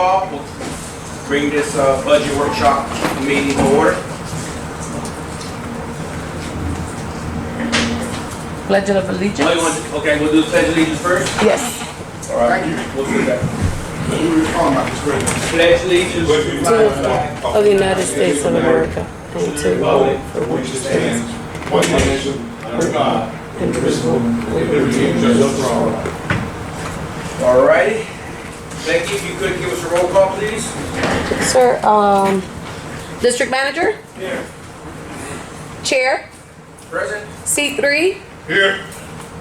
call. We'll bring this budget workshop meeting to order. Pledge of Allegiance. Okay, we'll do the pledge of allegiance first. Yes. All right, we'll do that. Pledge allegiance To the flag of the United States of America and to the republic for which it stands, one nation, under God, indivisible, with liberty and justice for all. All righty. Thank you. If you could give us a roll call, please. Sir, District Manager? Here. Chair? Present. C3? Here.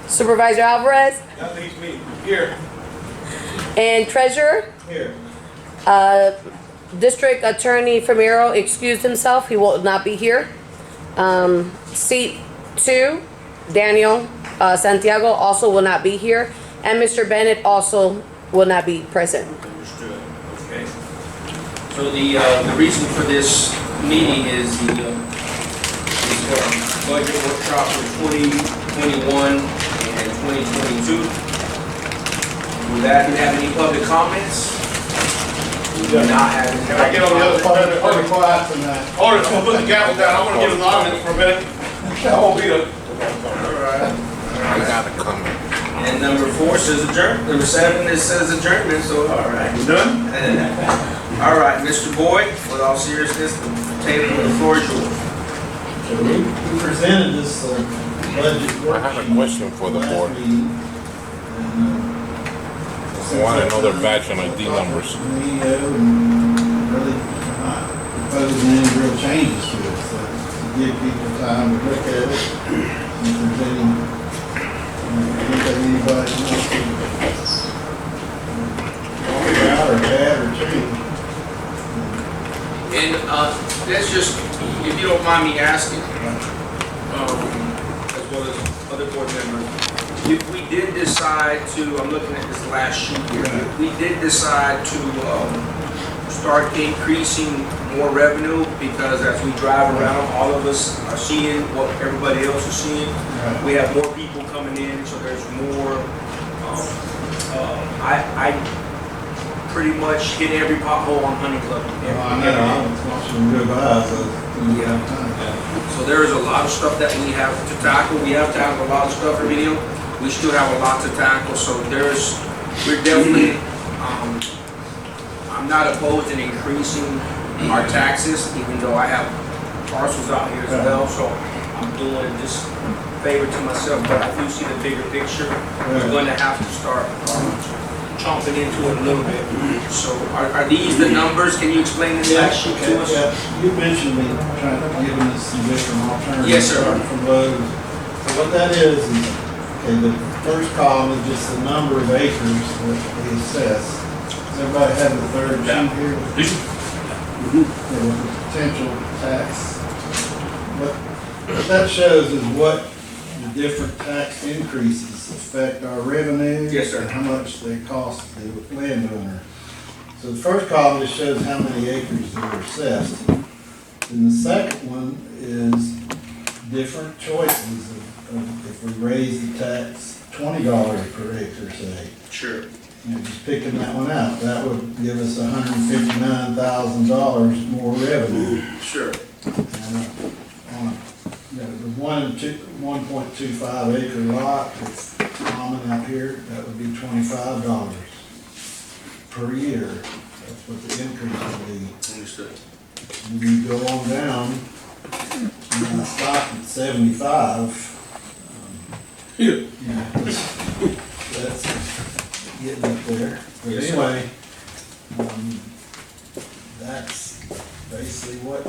Supervisor Alvarez? That leaves me. Here. And Treasurer? Here. District Attorney Famiro excused himself. He will not be here. Seat 2, Daniel Santiago also will not be here. And Mr. Bennett also will not be present. Understood. Okay. So the reason for this meeting is the budget workshop for 2021 and 2022. With that, do you have any public comments? We do not have any. Can I get on the other part of the quiet from that? Hold it, I'm gonna put the gavel down. I wanna give an audience for a minute. I won't be the. Alright. I got a comment. And number 4 says adjourn. Number 7 it says adjournment. So all right. You done? All right, Mr. Boyd. With all seriousness, the table, the floor is yours. So we presented this budget. I have a question for the board. I want another batch on ID numbers. We really not proposing any real changes to it, so to give people time to look at it. If there's anything anybody wants to talk about or add or change. And let's just, if you don't mind me asking, as well as other board members, if we did decide to, I'm looking at this last sheet here, if we did decide to start increasing more revenue, because as we drive around, all of us are seeing what everybody else is seeing. Right. We have more people coming in, so there's more. I pretty much hit every pothole on Honey Club. I know, I was watching them go by, so. Yeah. So there is a lot of stuff that we have to tackle. We have to have a lot of stuff in video. We still have a lot to tackle. So we're definitely, I'm not opposed in increasing our taxes, even though I have parcels out here as well. So I'm doing just a favor to myself, but I do see the bigger picture. We're going to have to start chomping into it a little bit. So are these the numbers? Can you explain this last sheet to us? Yeah, you mentioned me trying to give us some different alternatives. Yes, sir. From those. So what that is, okay, the first column is just the number of acres that we assess. Does everybody have the third sheet here? Yeah, with the potential tax. What that shows is what the different tax increases affect our revenue. Yes, sir. And how much they cost the landowner. So the first column just shows how many acres are assessed. And the second one is different choices of if we raise the tax $20 per acre, say. Sure. You know, just picking that one out, that would give us $159,000 more revenue. Sure. And on the 1.25 acre lot, it's common out here, that would be $25 per year. That's what the increase would be. Understood. And you go on down, and I stopped at 75. Here. Yeah, that's getting up there. But Yes, sir. anyway, that's basically what,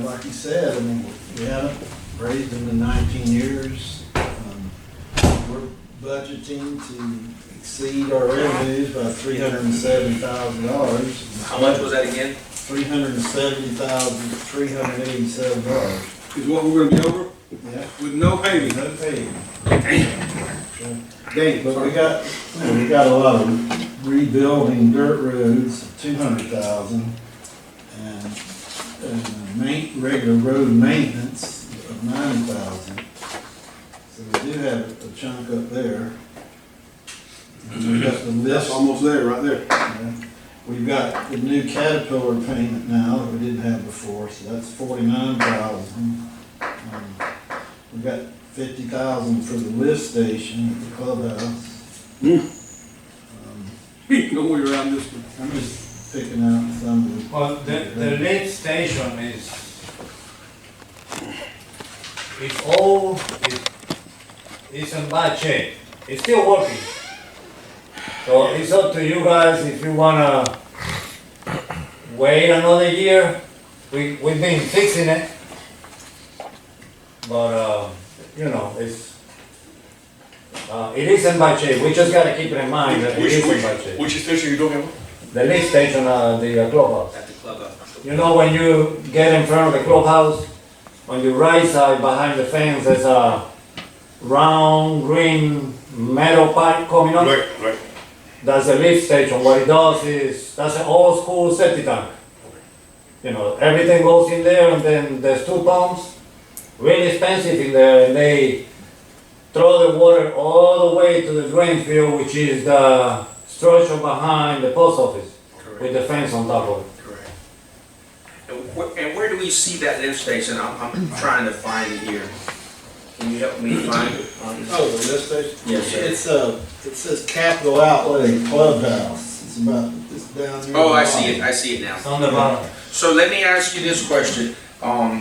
like you said, I mean, we haven't raised them in 19 years. We're budgeting to exceed our revenues by $370,000. How much was that again? $370,387. Is what we're gonna be over Yeah, with no paving. no pay. Dang, But we got a lot of rebuilding dirt roads, 200,000, and regular road maintenance of 90,000. So we do have a chunk up there. And we got the That's list. almost there, right there. Yeah. We've got the new Caterpillar payment now that we didn't have before, so that's 49,000. We've got 50,000 for the lift station at the clubhouse. You know where you're around this one. I'm just picking out some of the. Well, the lift station it's old, it's in bad shape. It's still working. So it's up to you guys if you wanna wait another year. We've been fixing it. But, you know, it is in bad shape. We just gotta keep it in mind that it is in bad shape. Which station are you talking about? The lift station, the clubhouse. At the clubhouse. You know, when you get in front of the clubhouse, on your right side behind the fence, there's a round green metal pipe coming up. Right. That's a lift station. What it does is, that's an old school septic tank. You know, everything goes in there and then there's two pumps, really expensive in there, and they throw the water all the way to the drain field, which is the structure behind the post office with the fence on top of it. Correct. And where do we see that lift station? I'm trying to find it here. Can you help me find it? Oh, the lift station? Yes, sir. It says Capital Outlay Clubhouse. It's about, it's down there. Oh, I see it. I see it now. It's on the bottom. So let me ask you this question.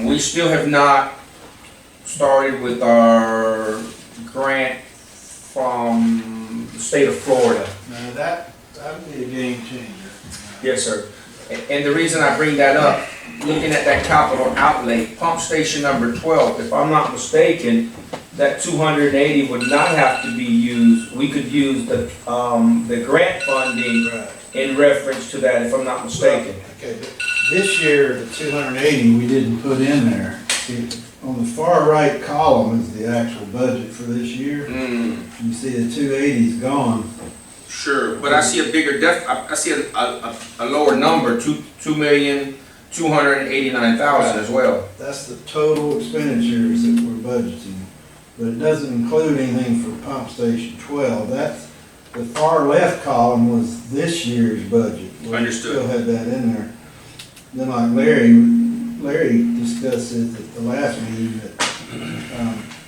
We still have not started with our grant from the state of Florida. Now, that would be a game changer. Yes, sir. And the reason I bring that up, looking at that capital outlay, pump station number 12, if I'm not mistaken, that 280 would not have to be used. We could use the grant funding Right. in reference to that, if I'm not mistaken. Okay, but this year, the 280 we didn't put in there. See, on the far right column is the actual budget for this year. You see the 280's gone. Sure, but I see a bigger I see a lower number, 2,289,000 as well. That's the total expenditures that we're budgeting. But it doesn't include anything for pump station 12. That's, the far left column was this year's budget. We Understood. Still had that in there. Then like Larry discussed it at the last meeting, that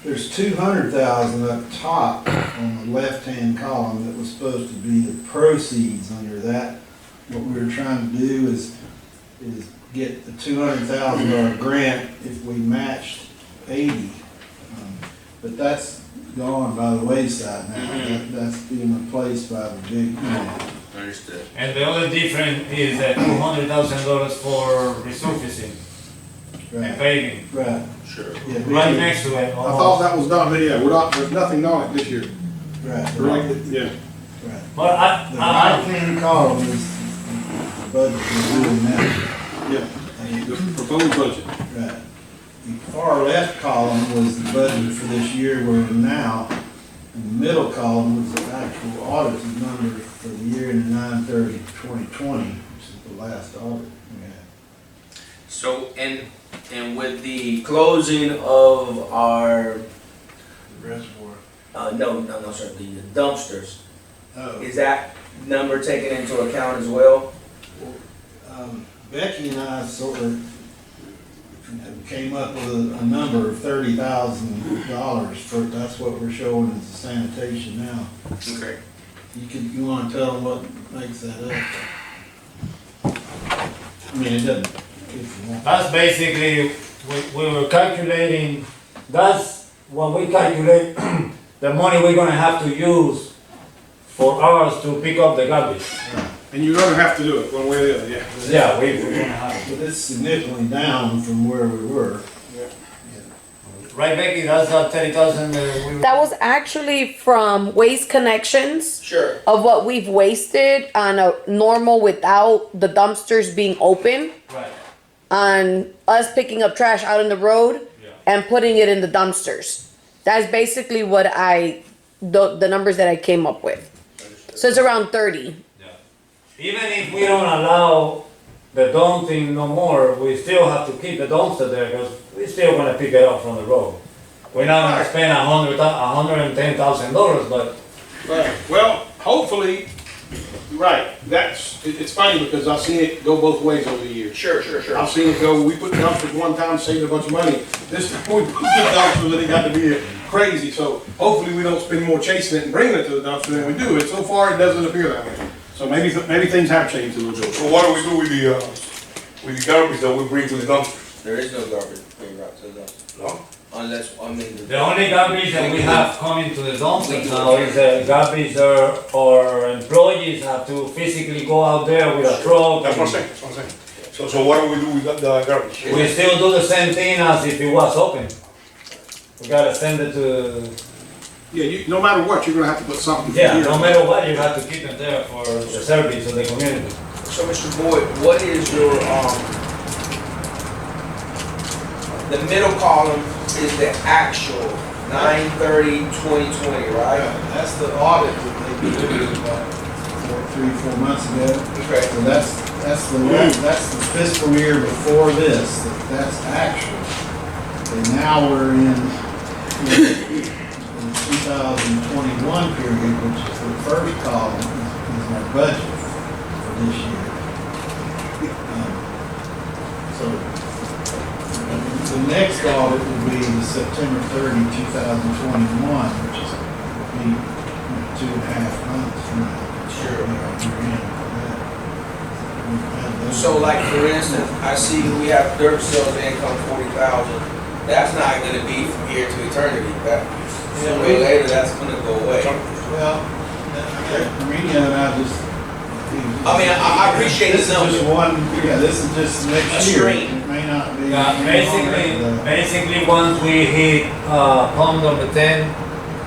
there's 200,000 up top on the left-hand column that was supposed to be the proceeds under that. What we were trying to do is get the $200,000 grant if we matched 80. But that's gone by the wayside now. That's being replaced by the big grant. Understood. And the only difference is that $200,000 for resurfacing and Right, paving. right. Sure. Yeah, Right next to it. I thought that was done, but yeah, there's nothing on it this year. Right, Right? Yeah. right. But The right-hand column is the budget we're doing now. Yeah. The proposed budget. Right. The far left column was the budget for this year we're in now. And the middle column was the actual audited number for the year ending 9/30/2020, which is the last audit we had. So, and with the closing of our, Reservoir. no, sir, the dumpsters, Oh. is that number taken into account as well? Becky and I sort of came up with a number of $30,000 for, that's what we're showing as the sanitation now. Okay. You wanna tell them what makes that up? I mean, it doesn't, if you want. That's basically, we were calculating, that's when we calculate the money we're gonna have to use for ours to pick up the garbage. And you're gonna have to do it one way or the other, yeah. Yeah, we're gonna have to. But it's significantly down from where we were. Right, Becky, that's 30,000 That was actually from Waste Connections Sure. of what we've wasted on a normal without the dumpsters being open, Right. on us picking up trash out in the road Yeah. and putting it in the dumpsters. That's basically what the numbers that I came up with. So it's around 30. Even if we don't allow the dumping no more, we still have to keep the dumpster there because we're still gonna pick it up from the road. We're not gonna spend $110,000, but Right. Well, hopefully, right, it's funny because I've seen it go both ways over the years. Sure. I've seen it go, we put dumpsters one time, saved a bunch of money. This time we put the dumpsters and it got to be crazy. So hopefully we don't spend more chasing it and bringing it to the dumpster than we do. And so far, it doesn't appear that way. So maybe things have changed a little bit. So what do we do with the garbage that we bring to the dumpster? There is no garbage being brought to the dumpster. No? Unless, The only garbage that we have coming to the dumpster now is garbage or employees have to physically go out there with a truck. That's what I'm saying. So what do we do with the garbage? We still do the same thing as if it was open. We gotta send it to, Yeah, no matter what, you're gonna have to put something. yeah, here. no matter what, you have to keep them there for the service of the community. So, Mr. Boyd, what is your, the middle column is the actual 9/30/2020, right? That's the audit that they did about 3-4 months ago. Okay. So that's the fiscal year before this, that's actual. And now we're in the 2021 period, which is the first column, is our budget for this year. So the next audit will be the September 30, 2021, which is, will be 2.5 months from now. Sure. Year end. So like, for instance, I see we have dirt sales income 40,000. That's not gonna be from here to eternity. That, sooner or later, that's gonna go away. Well, Mourinho and I just. I mean, I appreciate This the is just number. one, yeah, this is just A next year. stream. It may not be. Basically, once we hit pump number 10,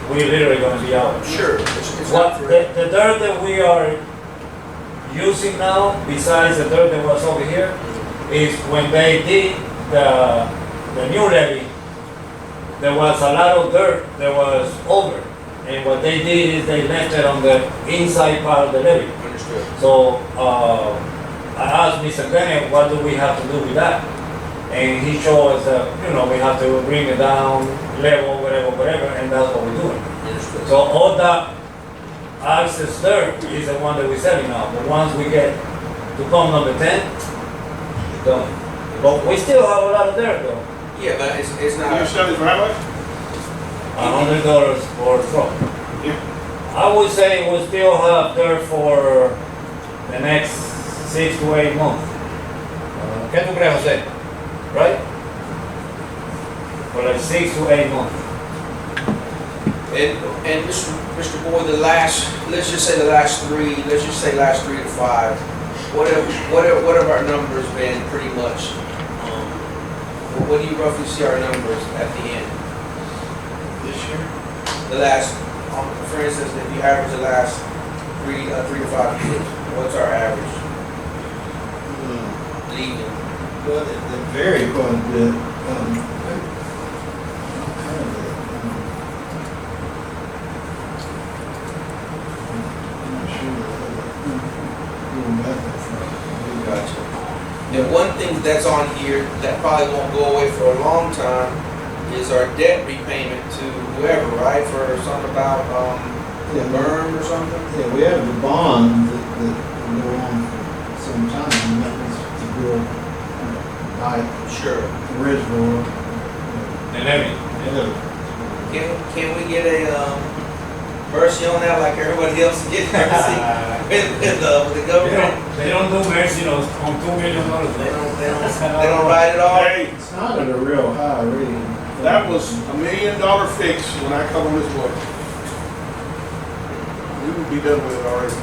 we're literally gonna be out. Sure, it's What, not for the dirt that we are using now, besides the dirt that was over here, is when they did the new levee, there was a lot of dirt that was over. And what they did is they left it on the inside part of the levee. understood. So, I asked Mr. Bennett, what do we have to do with that? And he showed us that, we have to bring it down, level, whatever, and that's what we're doing. Understood. So all that access dirt is the one that we're selling now. But once we get to pump number 10, it's done. But we still have a lot of dirt though. Yeah, but it's You not. understand the driveway? $100 for a truck. Yeah. I would say we'll still have dirt for the next 6 to 8 months. ¿Qué tú crees, José? Right? For like 6 to 8 months. And Mr. Boyd, let's just say last 3 to 5, what have our numbers been pretty much? What do you roughly see our numbers at the end? This year? The last, for instance, if you average the last 3 to 5 years, what's our average leaving? Well, it varied quite a bit. I'm not sure going back that far. Gotcha. And one thing that's on here that probably won't go away for a long time is our debt repayment to whoever, right? For something about Yeah, berm or something? Yeah, we have the bond that will go on for some time, and that was to build pipe, Sure. reservoir. And everything. Can we get a mercy on that like everybody else gets mercy with the government? They don't do mercy on $2 million. They don't write it off? Hey, It's not at a real high rating. that was $1 million fix when I come on this board. We would be done with it already.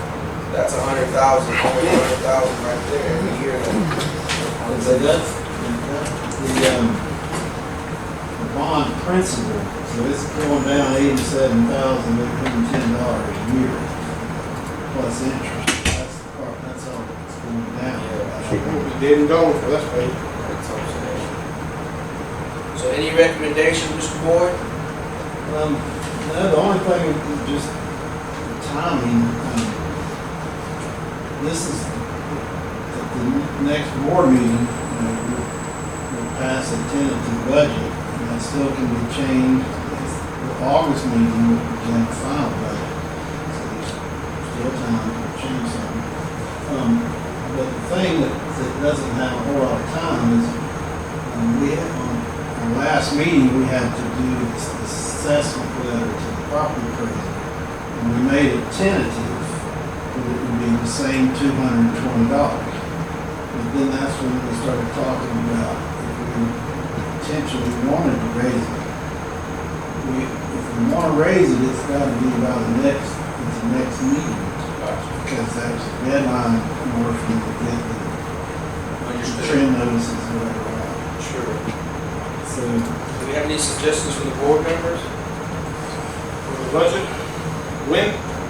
That's 100,000, 100,000 right there every year. So that's, the bond principal, so it's going down $87,810 a year, plus interest. That's the part, that's all it's going down. We'll be dead and gone for this pay. That's what I'm saying. So any recommendation, Mr. Boyd? No, the only thing is just timing. This is at the next board meeting, we'll pass a tentative budget, and that still can be changed. The August meeting will present a final budget. So there's still time to change something. But the thing that doesn't have a whole lot of time is, we had, on our last meeting, we had to do this assessment letter to the property appraiser. And we made it tentative, that it would be the same $220. But then that's when we started talking about if we potentially wanted to raise it. If we want to raise it, it's got to be by the next meeting. Because there's a deadline in order for them to get the trend notices or whatever. Sure. So, Do we have any suggestions from the board members? For the budget,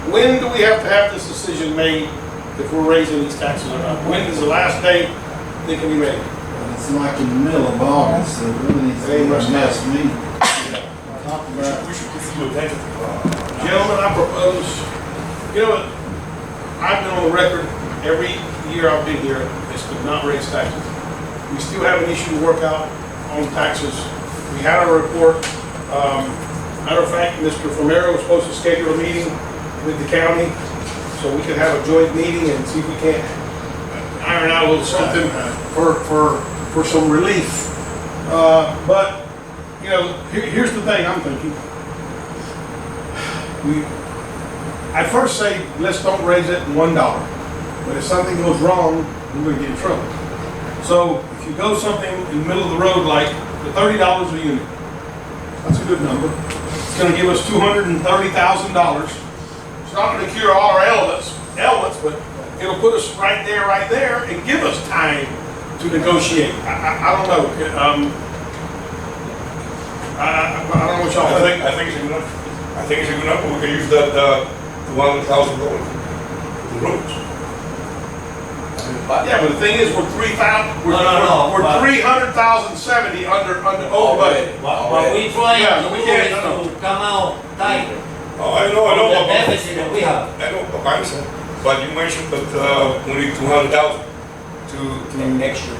when do we have to have this decision made if we're raising these taxes or not? When is the last day they can be made? it's like in the middle of August, so it really needs to be Ain't much our next meeting. Talk We about, should put you a tentative. gentlemen, I propose, you know what? I've been on the record every year I've been here, is to not raise taxes. We still have an issue to work out on taxes. We had a report. Matter of fact, Mr. Romero was supposed to schedule a meeting with the county so we could have a joint meeting and see if we can't iron out a little something for some relief. But, you know, here's the thing I'm thinking. I first say, let's don't raise it $1. But if something goes wrong, we're gonna get in trouble. So if you go something in the middle of the road, like the $30 a unit, that's a good number. It's gonna give us $230,000. It's not gonna cure all our ailments, but it'll put us right there, and give us time to negotiate. I don't know. I don't know what y'all think. I think it's a good enough. I think it's a good enough, but we can use that, $1,000 for the roads. Yeah, but the thing is, we're 3,000, we're No, we're but- 300,070 under over budget. What we trying Yeah, to we do can't- is no, to come out tighter. Oh, I know, The but, deficit that we have. I know, but I'm saying, but you mentioned that, we need 200,000 to, Extra.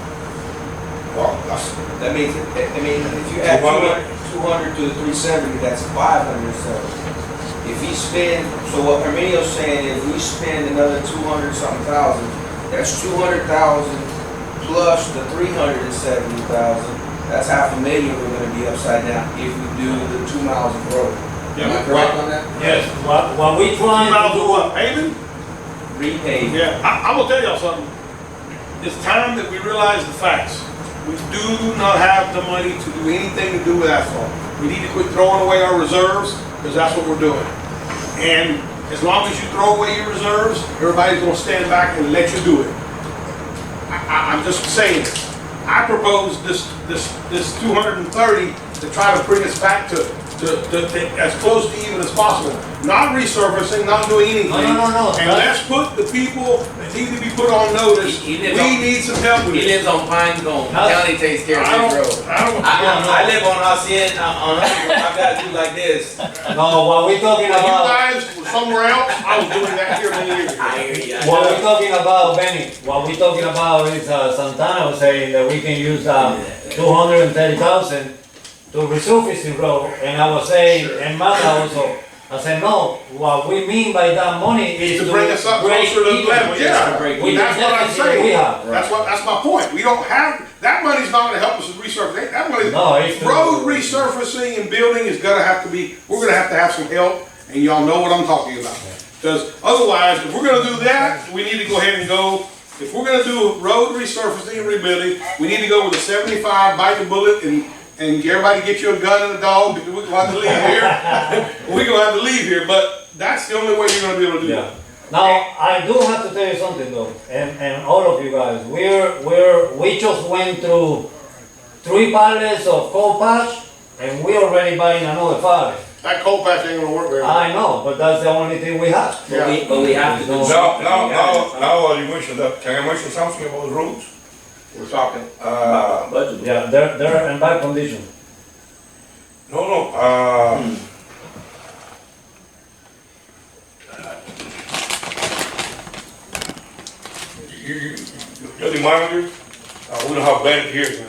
well, that's, That means, if you add 200 to the 370, that's 500, so. If he spend, so what Arminio's saying, if we spend another 200 something thousand, that's 200,000 plus the 370,000, that's $500,000 we're gonna be upside down if we do the 2 miles of road. Am I correct on that? Yes, what we trying Miles to of do. what, paving? Repave. Yeah, I'm gonna tell y'all something. It's time that we realize the facts. We do not have the money to do anything to do with asphalt. We need to quit throwing away our reserves, because that's what we're doing. And as long as you throw away your reserves, everybody's gonna stand back and let you do it. I'm just saying, I propose this 230 to try to bring us back to as close to even as possible. Not resurfacing, not doing anything. No. And let's put the people that need to be put on notice, He we lives on- need some help with He it. lives on Pine Cone. No. County takes care of I his road. don't, I live on Hacienda, on Underwood. I gotta do like this. No, what we talking when you about, guys were somewhere else, I was doing that here many years ago. I hear ya. what we talking about, Benny, what we talking about is, Santana was saying that we can use, 230,000 to resurface the road, and I was saying, and Mata also, I said, no, what we mean by that money is To bring us up break closer to the even. level, yeah. break Well, even. that's what I'm Deficit that we saying. have. That's my point. We don't have, that money's not gonna help us with resurfacing. That money, No, it's to- road resurfacing and building is gonna have to be, we're gonna have some help, and y'all know what I'm talking about. Because otherwise, if we're gonna do that, we need to go ahead and go, if we're gonna do road resurfacing and rebuilding, we need to go with a 75, bite the bullet, and everybody get you a gun and a dog, because we're gonna have to leave here. We're gonna have to leave here, but that's the only way you're gonna be able to do Yeah. that. Now, I do have to tell you something though, and all of you guys, we just went through 3 pallets of coal patch, and we're already buying another 5. That coal patch ain't gonna work very well. I know, but that's the only thing we have. But we have to do No. something. now, you mentioned that, can I mention something about the roads? We're talking about budget. Yeah, they're in bad condition. No, you're the manager, we don't have Bennett here, you know.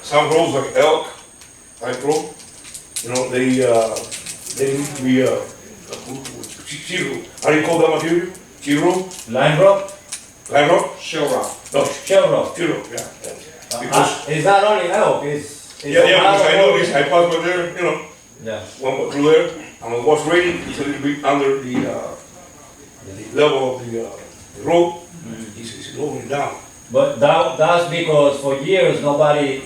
Some roads like Elk, Pike Road, you know, they need to be, Zero. How do you call that material? Zero? Lime rock, Lime rock? Shell rock. No, shell rock. zero, yeah. Because, It's not only elk, it's. yeah, because I know this, another- I passed by there, you know, Yeah. one through there, and it was raining, it's a little bit under the level of the road. It's going down. But that's because for years, nobody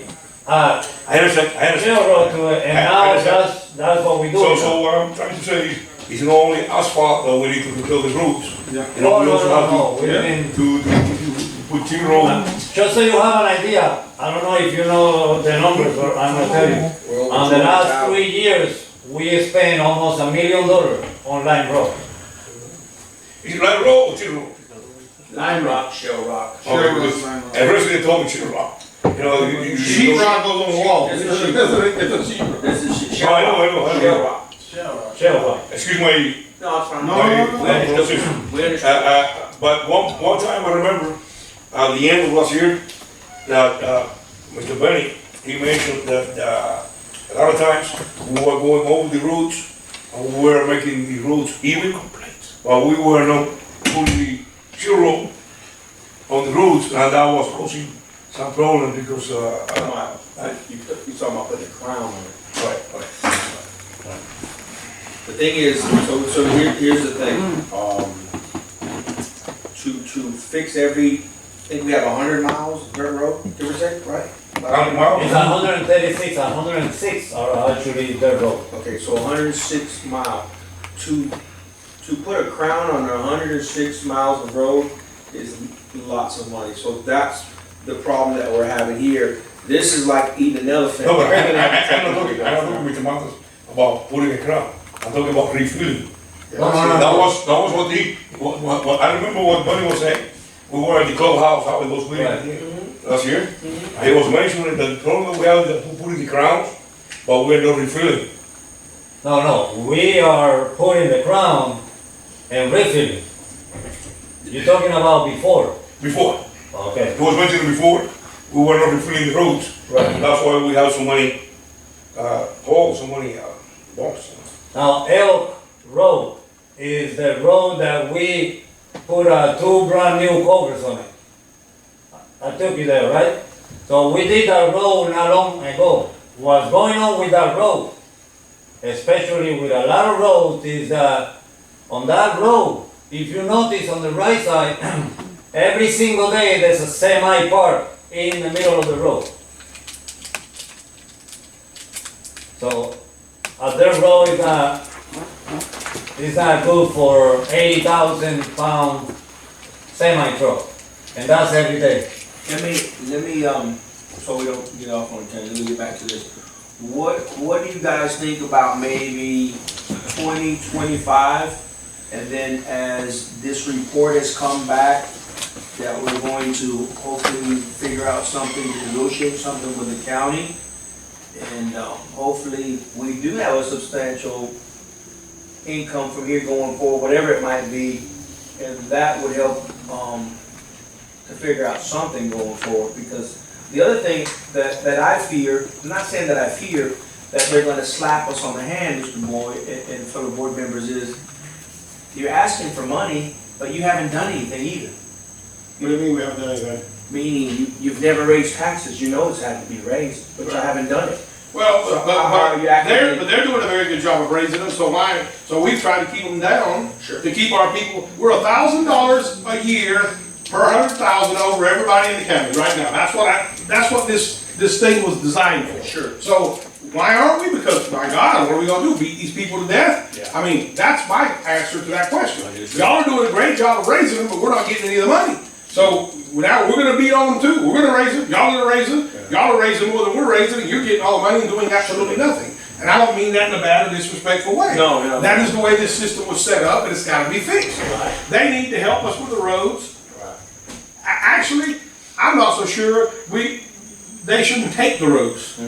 had I understand, shell rock to it, and I now understand. that's what we do. So what I'm trying to say is, it's not only asphalt that we need to rebuild the roads. Yeah. You know, we No, also no, have no, we to, mean- to put zero. Just so you have an idea, I don't know if you know the numbers, but I'm gonna tell you. Well, On the last 3 years, we spent almost $1 million on Lime Rock. Is it like road or zero? Lime rock, shell rock. Okay, because a resident told me zero rock. You know, you. Sheet rock goes on the wall. It's It's a sheet. a sheet rock. This is Oh, I know. shell rock. Shell Rock. Excuse my, No, it's No, no, no, my no. pronunciation. We understand. But one time I remember, the end of last year, that, Mr. Benny, he mentioned that, a lot of times we were going over the roads and we were making the roads even, but we were not putting the zero on the roads, and that was causing some problem because, Come on. You talking about putting a crown on it. right. The thing is, so here's the thing, to fix I think we have 100 miles of dirt road, give or take, right? It's 136, 106 are actually the road. Okay, so 106 mile, to put a crown on 106 miles of road is lots of money, so that's the problem that we're having here. This is like eating an elephant. No, but I'm not talking with the mountains about putting a crown. I'm talking about refilling. No. That was what I remember what Bunny was saying. We were at the clubhouse, how it was meeting last year. He was mentioning that the problem we have is putting the crowns, but we're not refilling. No, we are putting the crown and refilling. You're talking about before. Before, Okay. it was mentioned before, we were not refilling the roads. Right. That's why we have so many, holes, so many, bumps. Now, Elk Road is the road that we put 2 brand new covers on it. I took you there, right? So we did that road not long ago. What's going on with that road, especially with a lot of roads, is that on that road, if you notice on the right side, every single day there's a semi park in the middle of the road. So, their road is not good for 80,000 pound semi truck, and that's every day. Let me, so we don't get off on a tangent, let me get back to this. What do you guys think about maybe 2025? And then as this report has come back, that we're going to hopefully figure out something, to negotiate something with the county. And hopefully, we do have a substantial income from here going forward, whatever it might be. And that would help to figure out something going forward. Because the other thing that I fear, I'm not saying that I fear that they're gonna slap us on the hand, Mr. Boyd and fellow board members, is you're asking for money, but you haven't done anything either. What do you mean we haven't done anything? Meaning, you've never raised taxes, you know it's had to be raised, but you haven't done it. Well, So how are you acting? they're doing a very good job of raising them, so we've tried to keep them down. Sure. To keep our people, we're $1,000 a year per 100,000 over everybody in the county right now. That's what this thing was designed for. Sure. So why aren't we? Because, my God, what are we gonna do, beat these people to death? Yeah. I mean, that's my answer to that question. Y'all are doing a great job of raising them, but we're not getting any of the money. So now we're gonna beat on them too. We're gonna raise them, y'all are gonna raise them, y'all are raising more than we're raising, and you're getting all the money and doing absolutely nothing. And I don't mean that in a bad or disrespectful way. No. That is the way this system was set up, and it's gotta be fixed. Right. They need to help us with the roads. Right. Actually, I'm not so sure they shouldn't take the roads.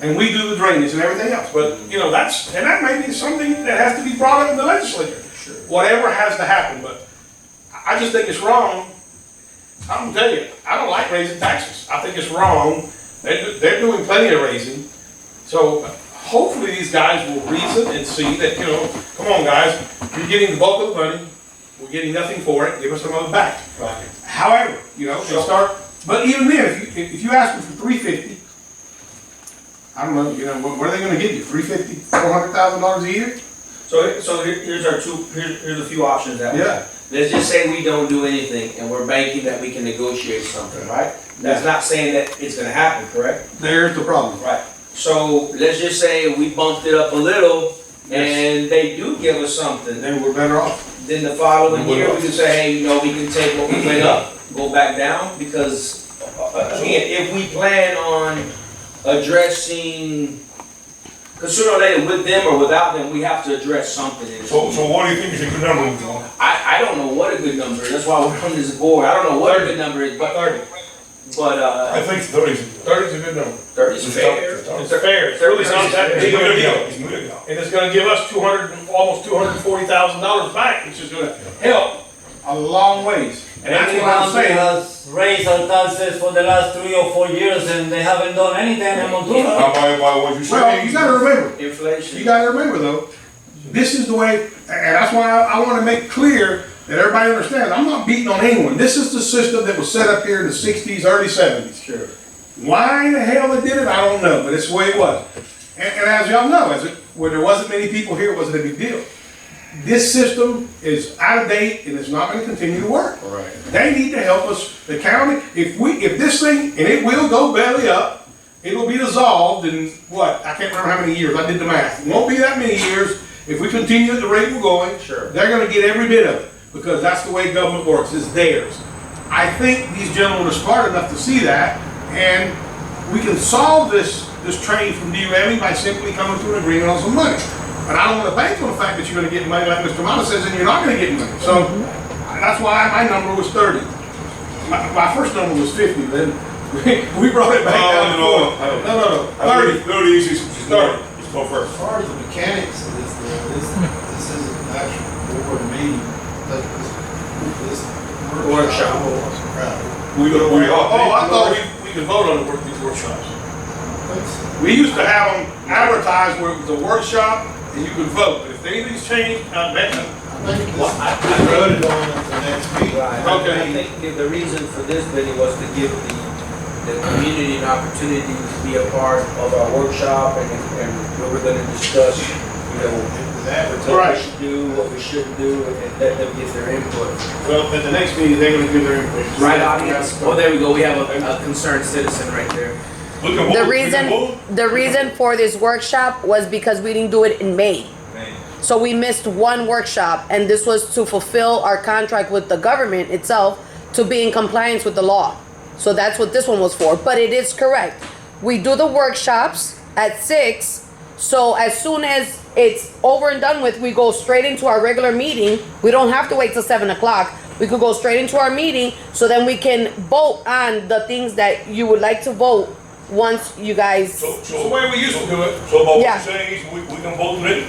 And we do the drainage and everything else. But, that may be something that has to be brought up in the legislature. Sure. Whatever has to happen, but I just think it's wrong. I'm gonna tell you, I don't like raising taxes. I think it's wrong. They're doing plenty of raising. So hopefully these guys will reason and see that, you know, come on, guys, you're getting the bulk of the money, we're getting nothing for it, give us some of it back. Right. However, you know, they'll start, but even then, if you ask them for $350, I don't know, you know, what are they gonna give you, $350, $400,000 a year? So here's here's a few options that we Yeah. have. Let's just say we don't do anything and we're banking that we can negotiate something, right? That's not saying that it's gonna happen, correct? There's the problem. Right. So let's just say we bumped it up a little and they do give us something. Then we're better off. Then the following year, we can say, hey, you know, we can take what we went up, go back down, because, again, if we plan on addressing, because sooner or later, with them or without them, we have to address something. So what do you think is a good number? I don't know what a good number is, that's why we're on this board, I don't know what a good number is, but, 30. I think 30 is. 30 is a good number. 30 is fair. It's fair, it's really not that It's big of a good deal. deal. It's good deal. And it's gonna give us almost $240,000 back, which is gonna help a long ways. And that's what I'm County saying. has raised our taxes for the last 3 or 4 years and they haven't done anything in Montuna. By what you Well, say. you gotta remember, Inflation. you gotta remember though, this is the way, and that's why I wanna make clear that everybody understands, I'm not beating on anyone. This is the system that was set up here in the 60s, early 70s. Sure. Why in the hell they did it, I don't know, but it's the way it was. And as y'all know, where there wasn't many people here, it wasn't a big deal. This system is out of date and it's not gonna continue to work. Right. They need to help us, the county, if this thing, and it will go belly up, it'll be dissolved in what, I can't remember how many years, I did the math. It won't be that many years, if we continue at the rate we're going. Sure. They're gonna get every bit of it, because that's the way government works, it's theirs. I think these gentlemen are smart enough to see that, and we can solve this train from derailing by simply coming to an agreement on some money. But I don't wanna bank on the fact that you're gonna get money, like Mr. Mata says, and you're not gonna get money. So, that's why my number was 30. My first number was 50, then we brought it back down to 40. No, 30. 30 is more. It's go first. As far as the mechanics of this, this is an actual board meeting, but this Workshop. Right. We Oh, I thought we could vote on these workshops. We used to have them advertised where it was a workshop and you could vote, but if anything's changed, I bet. I think this, we voted on it the next meeting. Right. Okay. I think the reason for this, Benny, was to give the community an opportunity to be a part of our workshop and we were gonna discuss, you know, It was advertised. what Right. we should do, what we shouldn't do, and let them give their input. Well, at the next meeting, they're gonna give their input. Right, audience? Well, there we go, we have a concerned citizen right there. We can vote. The reason for this workshop was because we didn't do it in May. So we missed one workshop, and this was to fulfill our contract with the government itself to be in compliance with the law. So that's what this one was for, but it is correct. We do the workshops at 6, so as soon as it's over and done with, we go straight into our regular meeting. We don't have to wait till 7 o'clock. We could go straight into our meeting, so then we can vote on the things that you would like to vote once you guys. It's the way we used to do it. So what Yeah. we're saying is we can vote on it.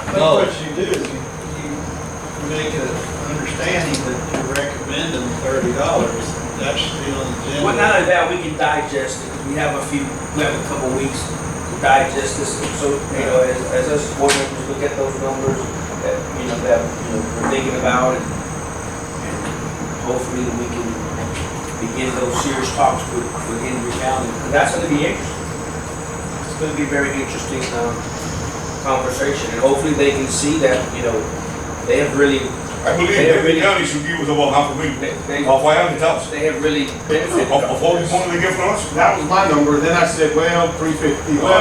I think what you do is you make an understanding that you're recommending $30. That should be on the agenda. Well, not only that, we can digest it, we have a couple weeks to digest this, so, you know, as us board members look at those numbers, that, we're thinking about, and hopefully we can begin those serious talks with Henry County, and that's gonna be interesting. It's gonna be a very interesting, conversation, and hopefully they can see that, you know, they have really, I believe They every really- county should give us about half a million. they, Of 500,000. they have really benefited. Of all the money they give from us? That was my number, then I said, well, 350. No, if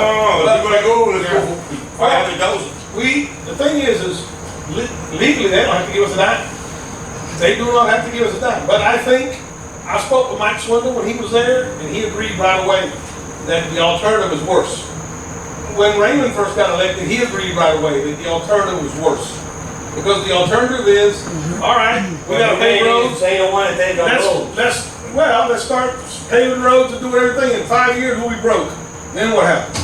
we're gonna go, let's go for 500,000. The thing is legally, they don't have to give us a dime. They do not have to give us a dime, but I think, I spoke with Mike Swindle when he was there, and he agreed right away that the alternative is worse. When Raymond first got elected, he agreed right away that the alternative was worse. Because the alternative is, all right, we gotta pay roads, They don't wanna take our roads. let's start paving roads and doing everything. In 5 years, we'll be broke. Then what happens?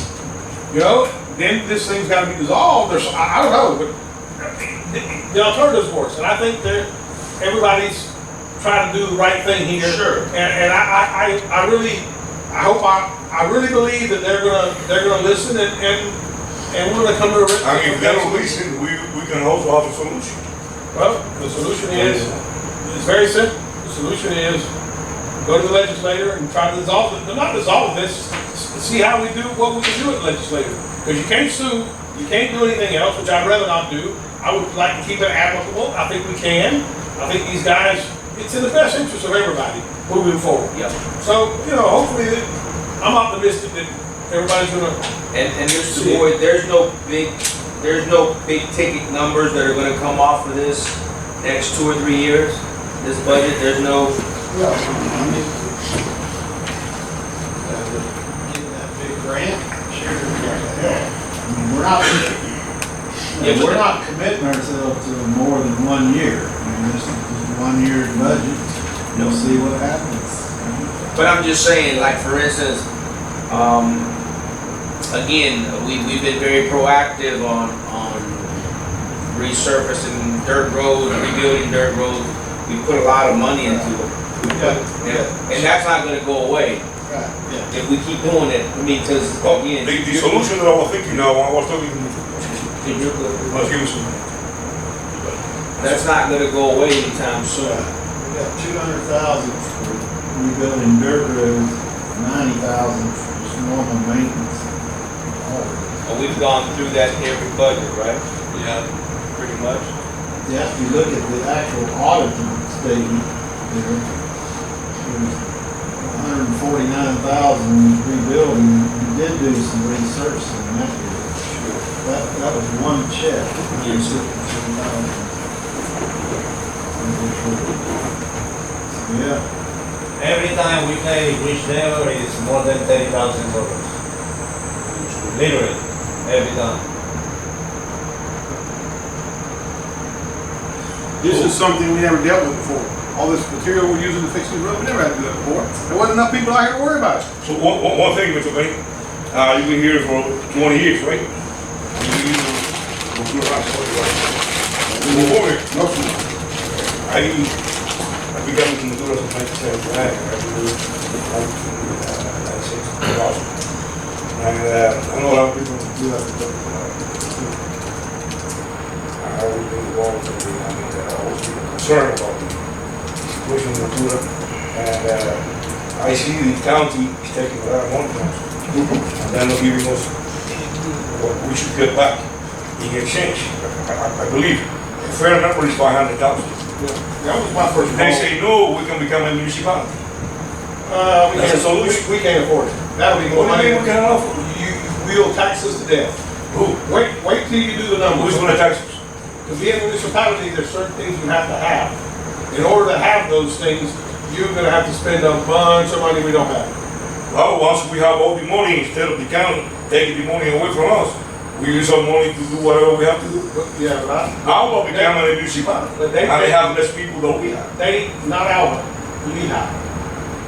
You know, then this thing's gotta be dissolved, or, I don't know, but the alternative's worse. And I think that everybody's trying to do the right thing here. Sure. And I really believe that they're gonna listen and and we're gonna come to a. I mean, if that's a reason, we can also have a solution. Well, the solution is, it's very simple. The solution is, go to the legislator and try to dissolve it, not dissolve this, see how we do what we can do with the legislature. Because you can't sue, you can't do anything else, which I'd rather not do. I would like to keep it applicable. I think we can. I think these guys, it's in the best interest of everybody moving forward. Yep. So, hopefully, I'm optimistic that everybody's gonna, And Mr. Boyd, there's no big ticket numbers that are gonna come off of this next 2 or 3 years. This budget, there's no, Well, I mean, getting that big grant, sure, I mean, Yeah, but we're not committing ourselves to more than 1 year. I mean, this is just 1 year's budget, we'll see what happens. but I'm just saying, like, for instance, again, we've been very proactive on resurfacing dirt roads, rebuilding dirt roads. We put a lot of money into it. And that's not gonna go away Right, yeah. if we keep doing it. I mean, because Well, again. the solution that I was thinking now, I was talking to Ms. Gibson. That's not gonna go away anytime soon. We got 200,000 for rebuilding dirt roads, 90,000 for just normal maintenance. And we've gone through that in every budget, right? yeah. Pretty much. Yeah, if you look at the actual auditing statement, there, there's 149,000 rebuilding. We did do some resurfacing that year. That was one check. Yes. Yeah, Every time we pay Rich Taylor is more than $30,000. Literally, every time. This is something we never dealt with before. All this material we're using to fix these roads, we never had to do that before. There wasn't enough people out here to worry about it. So one thing, Mr. Benny, you've been here for 20 years, right? Before it, I began with Honduras in 1979. And I know a lot of people do that. I always been involved in the, I always been concerned about the situation in Honduras. And I see the county is taking a lot of money from us. And they're not giving us what we should get back in exchange. I believe a fair number is 500,000. That was my first They call. say, no, we can become a municipality. We can't afford it. That'll be more What do you money. mean we can offer? We'll tax us to death. Who? Wait till you do the numbers. Who's gonna tax us? To be a municipality, there's certain things you have to have. In order to have those things, you're gonna have to spend a bunch of money we don't have. Well, once we have all the money, instead of the county taking the money away from us, we use our money to do whatever we have to do. But, yeah, but Alba became a municipality, But and they have less people than we have. not Alva, Lehigh.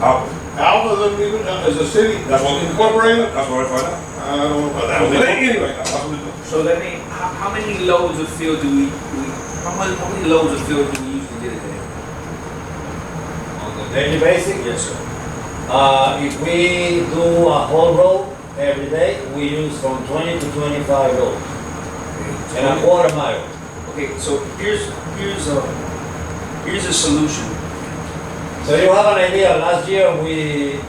Alba. Alva doesn't even, is a city That's what incorporated. That's what I find out. I don't know about that. That's what But they do. anyway, That's what they do. So that means, how many loads of field do how many loads of field do we usually get a day? On the daily basis, Yes, sir. if we do a whole road every day, we use from 20 to 25 loads. And a quarter mile. Okay, so here's a solution. So you have an idea, last year we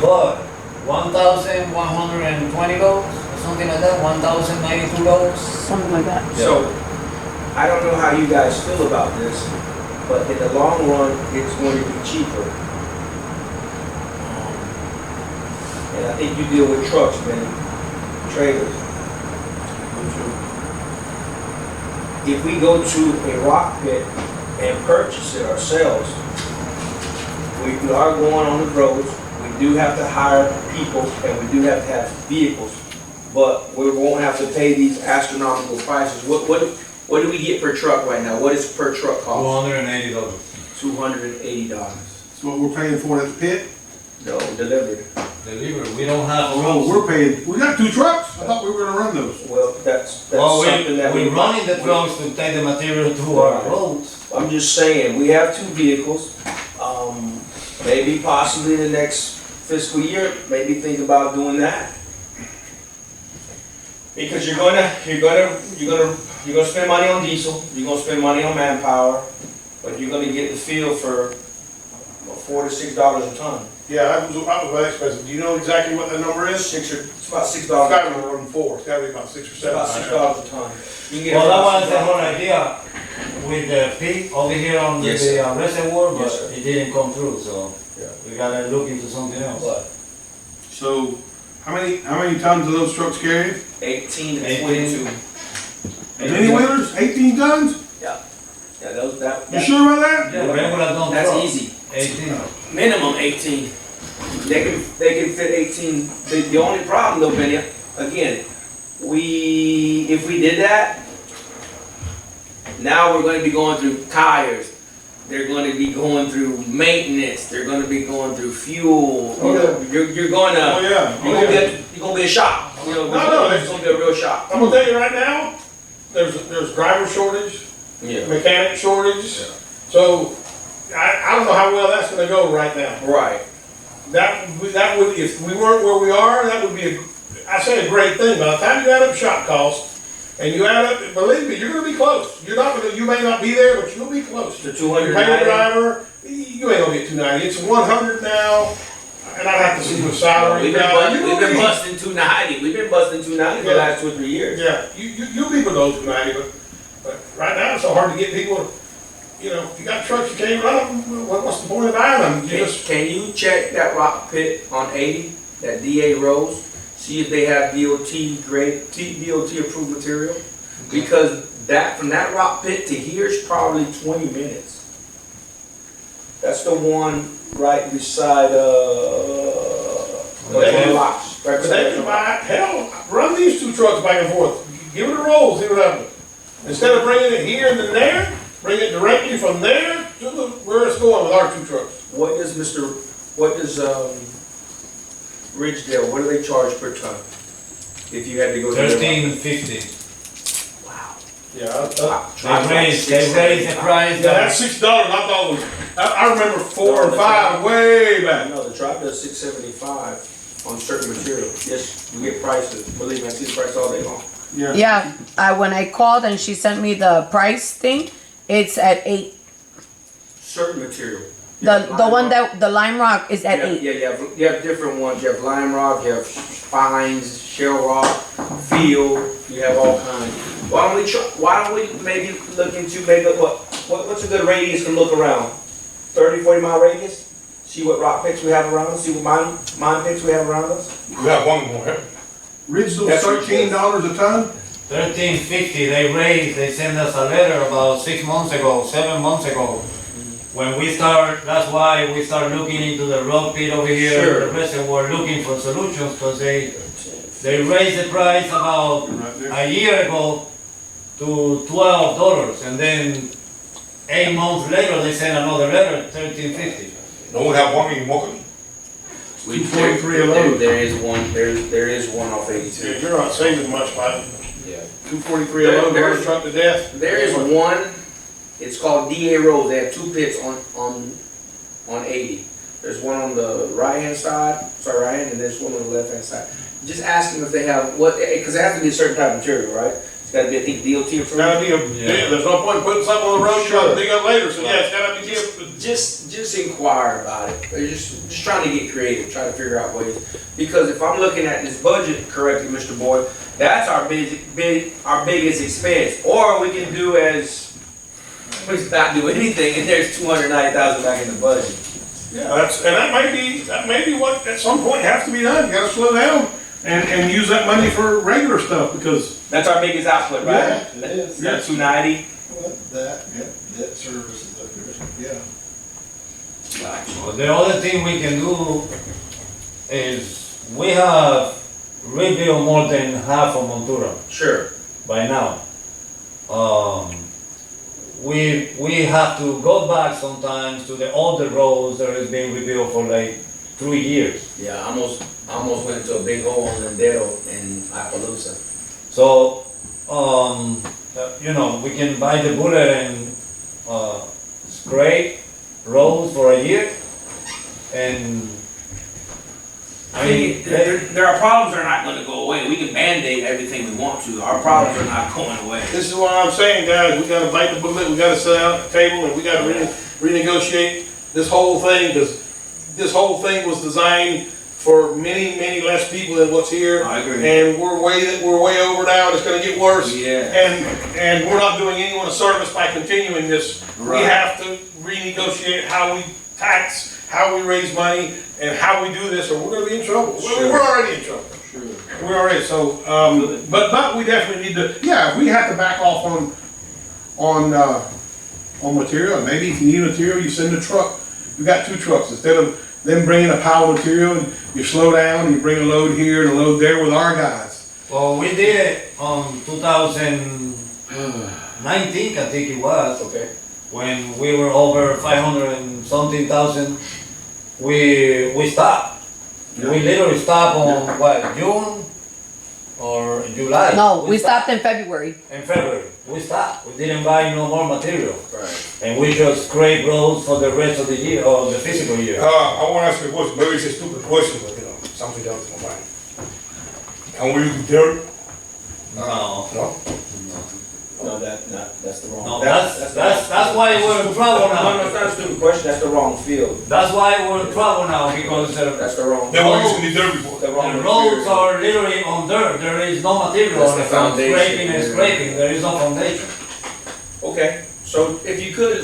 bought 1,120 loads, or something like that, 1,092 loads. Something like that. So, I don't know how you guys feel about this, but in the long run, it's going to be cheaper. And I think you deal with trucks, man, trailers. If we go to a rock pit and purchase it ourselves, we are going on the roads, we do have to hire people, and we do have to have vehicles, but we won't have to pay these astronomical prices. What do we get per truck right now? What is per truck cost? $280. $280. that's what we're paying for at the pit. No, delivered. Delivery, we don't have Oh, roads. we're paying, we got 2 trucks. I thought we were gonna run those. Well, that's Well, something that we're running the trucks to take the material to our roads. I'm just saying, we have 2 vehicles. Maybe possibly the next fiscal year, maybe think about doing that. Because you're gonna spend money on diesel, you're gonna spend money on manpower, but you're gonna get the feel for $4 to $6 a ton. Yeah, that was about expensive. Do you know exactly what that number is? It's about $6 It's a gotta be ton. more than 4, it's gotta be about 6 or It's 7. about $6 a ton. You can get it Well, for that about was the $6. whole idea with the peak over here on the Yes, sir. reservoir, Yes, sir. but it didn't come through, so Yeah. we gotta look into something else. But So, how many tons do those trucks carry? 18 to 18. 22. Mini wheelers, 18 tons? Yeah, those, You sure about that? The regular dump that's truck, easy. 18. Minimum 18. They can fit 18. The only problem though, Benny, again, if we did that, now we're going to be going through tires. They're going to be going through maintenance. They're going to be going through fuel. Oh, yeah. You're going to. Oh, yeah. Oh, You're yeah. gonna be a shock. You know, No, it's gonna be a real shock. I'm gonna tell you right now, there's driver shortage, Yeah. mechanic shortage. So, I don't know how well that's gonna go right now. Right. That would, if we weren't where we are, that would be, I say a great thing. By the time you add up shop costs, and you add up, believe me, you're gonna be close. You may not be there, but you'll be close. The You 290. pay the driver, you ain't gonna get 290, it's 100 now, and I'd have to see what salary. We've been busting 290. We've been busting 290 for the last 2 or 3 years. Yeah, you'll be below 290, but right now, it's so hard to get people, you know, if you got trucks, you can't run them, what's the point of buying them? You just, Can you check that rock pit on 80, that DA Rose? See if they have DOT approved material? Because from that rock pit to here is probably 20 minutes. That's the one right beside, But they- rocks. Right but beside they the can rock. buy, hell, run these two trucks back and forth, give it a roll, see what happens. Instead of bringing it here and then there, bring it directly from there to where it's going with our two trucks. What does Ridgedale, what do they charge per ton? If you had to go to their rock pit? 13.50. Wow. Yeah, They raised the price. yeah, that's $6, I thought it was, I remember 4 and 5 way back. No, the tribe does $6.75 on certain material. Yes, we get prices. Believe me, I see the price all day long. Yeah, when I called and she sent me the price thing, it's at 8. Certain material. The one that, the Lime Rock is at 8. Yeah, you have different ones. You have lime rock, you have fines, shell rock, field, you have all kinds. Why don't we maybe look into what's a good radius to look around? 30, 40 mile radius? See what rock pits we have around us, see what mine pits we have around us? We have one more. Ridgeville's That's $13 a ton? 13.50, they sent us a letter about 6 months ago, 7 months ago. When that's why we start looking into the rock pit over here, Sure. the reservoir, looking for solutions, because they raised the price about a year ago to $12, and then 8 months later, they sent another letter, 13.50. No, we have one in Mockley. 243 a load. There is one off 82. You're not saving much by Yeah. 243 a load, burn a truck to death. There is one, it's called DA Road, they have 2 pits on 80. There's one on the right-hand side, right hand, and there's one on the left-hand side. Just ask them if they have, because it has to be a certain type of material, right? It's gotta be, I think, DOT It's approved. gotta be there's no point putting something on the road, you're gonna dig up later, so yeah, it's gotta be, Just inquire about it. They're just trying to get creative, trying to figure out ways. Because if I'm looking at this budget correctly, Mr. Boyd, that's our biggest expense. Or we can do as, we not do anything, and there's $290,000 back in the budget. yeah, that may be what at some point has to be done, you gotta slow down and use that money for regular stuff, because, That's our biggest output, right? Yeah, it is. That's 290. That, debt service is up there, yeah. Well, the other thing we can do is we have rebuilt more than half of Montura Sure. by now. We have to go back sometimes to the older roads that has been rebuilt for like 3 years. Yeah, I almost went into a big hole on Lindero in Appaloosa. So, we can buy the bullet and scrape roads for a year and I mean, There are problems that are not gonna go away. We can Band-Aid everything we want to. Our problems are not going away. This is what I'm saying, guys, we gotta bite the bullet, we gotta sit down at the table, and we gotta renegotiate this whole thing, because this whole thing was designed for many, many less people than what's here. I agree. And we're way over now, and it's gonna get worse. Yeah. And we're not doing anyone a service by continuing this. We Right. have to renegotiate how we tax, how we raise money, and how we do this, or we're gonna be in trouble. Sure. We're already in trouble. Sure. We're already, so, but we definitely need to, yeah, if we have to back off on material, and maybe if you need material, you send a truck. You got 2 trucks, instead of them bringing a pile of material, and you slow down, and you bring a load here and a load there with our guys. well, we did it on 2019, I think it was, Okay. when we were over 500 and something thousand. We stopped. We literally stopped on what, June or July? No, we stopped in February. In February. We stopped. We didn't buy no more material. Right. And we just scrape roads for the rest of the year, or the physical year. I wanna ask you a question, maybe it's a stupid question, but you know, something else in my mind. Can we use dirt? No. No? No, that's the wrong. No, that's why we're in trouble No, now. it's not a stupid question. That's the wrong field. That's why we're in trouble now, because That's the wrong. They were using the dirt before. The wrong the roads material. are literally on dirt. There is no material That's on the it. foundation, Scraping and yeah. scraping. There is no foundation. Okay, so if you could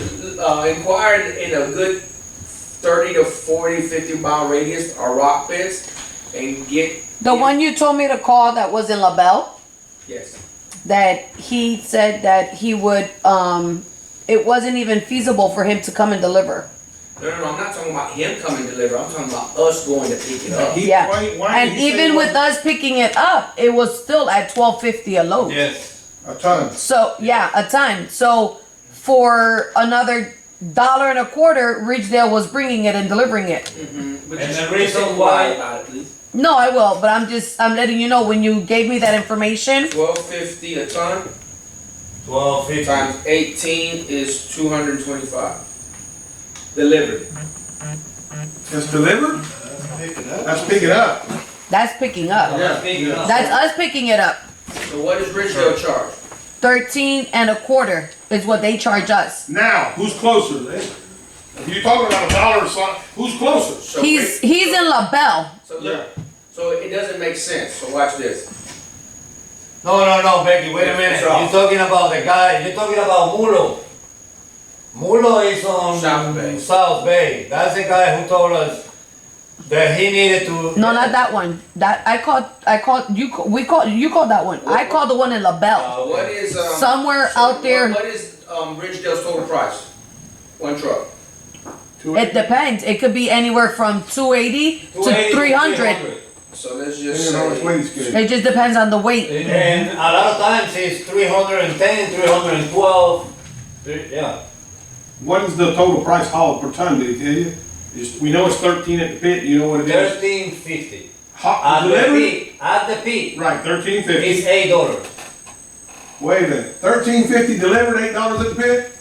inquire in a good 30 to 40, 50 mile radius are rock pits and get. The one you told me to call that was in LaBelle, Yes. that he said that he would, it wasn't even feasible for him to come and deliver. No, I'm not talking about him coming to deliver. I'm talking about us going to pick it up. Yeah. Why And did he say even with what- us picking it up, it was still at $12.50 a load. Yes. A ton. So, yeah, a ton. So, for another $1.25, Ridgedale was bringing it and delivering it. But And just- the just reason inquire why- about it, please. No, I will, but I'm letting you know when you gave me that information. $12.50 a ton 12.50. times 18 is 225. Delivered. It's delivered? Pick it up. Let's pick it up. That's picking up. That's big enough. That's us picking it up. So what does Ridgedale charge? 13.25 is what they charge us. Now, who's closer? If you're talking about $1 or something, who's closer? So He's in LaBelle. So look, so it doesn't make sense. So watch this. No, Becky, wait a minute. It's off. You're talking about the guy, you're talking about Mulo. Mulo is on South Bay. South Bay. That's the guy who told us that he needed to. No, not that one. That I called you called that one. I called the one in LaBelle. What is Somewhere so out there. What is Ridgedale's total price? One truck. It depends. It could be anywhere from 280 to 280 300. So let's Depending just on which say. way he's getting. It just depends on the weight. And a lot of times it's 310, 312. Yeah. What is the total price hauled per ton, did he tell you? We know it's 13 at the pit, you know what it is? 13.50. Hot, delivered? At the peak. Right, 13.50. It's $8. Wait a minute, 13.50 delivered, $8 at the pit?